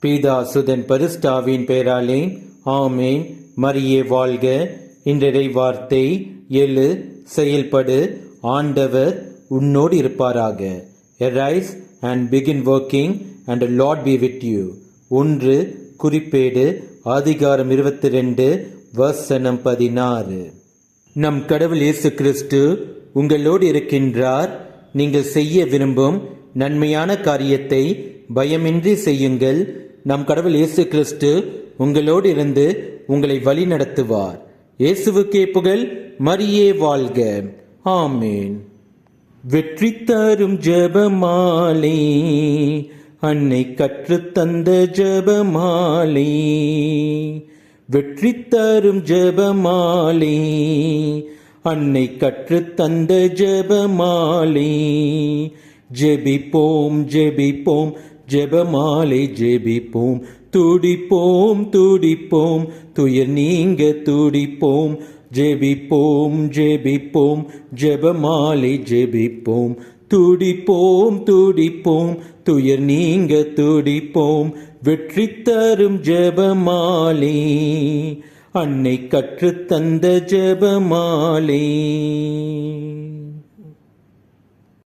பிதா சுதன் பரிசுத்தாவின் பெயராலே ஆமேன். மரியே வாழ்க. இன்றைய வார்த்தை, எழு, செயல்படு, ஆண்டவர் உன்னோடு இருப்பாராக. Arise and begin working and the Lord be with you. 1 குறிப்பேடு அதிகாரம் 22 வசனம் 16. நம் கடவுள் இயேசு கிறிஸ்து உங்களோடு இருக்கின்றார். நீங்கள் செய்ய விரும்பும் நன்மையான காரியத்தை பயமின்றி செய்யுங்கள். நம் கடவுள் இயேசு கிறிஸ்து உங்களோடு இருந்து உங்களை வழி நடத்துவார். இயேசுவுக்கே புகழ். மரியே வாழ்க. ஆமேன். வெற்றி தரும் ஜெபமாலை, அன்னை கற்றுத்தந்த ஜெபமாலை. வெற்றி தரும் ஜெபமாலை, அன்னை கற்றுத்தந்த ஜெபமாலை. ஜெபிப்போம் ஜெபிப்போம் ஜெபமாலை ஜெபிப்போம். துடிப்போம் துடிப்போம் துயர் நீங்க துடிப்போம். ஜெபிப்போம் ஜெபிப்போம் ஜெபமாலை ஜெபிப்போம். துடிப்போம் துடிப்போம் துயர் நீங்க துடிப்போம். வெற்றி தரும் ஜெபமாலை, அன்னை கற்றுத்தந்த ஜெபமாலை.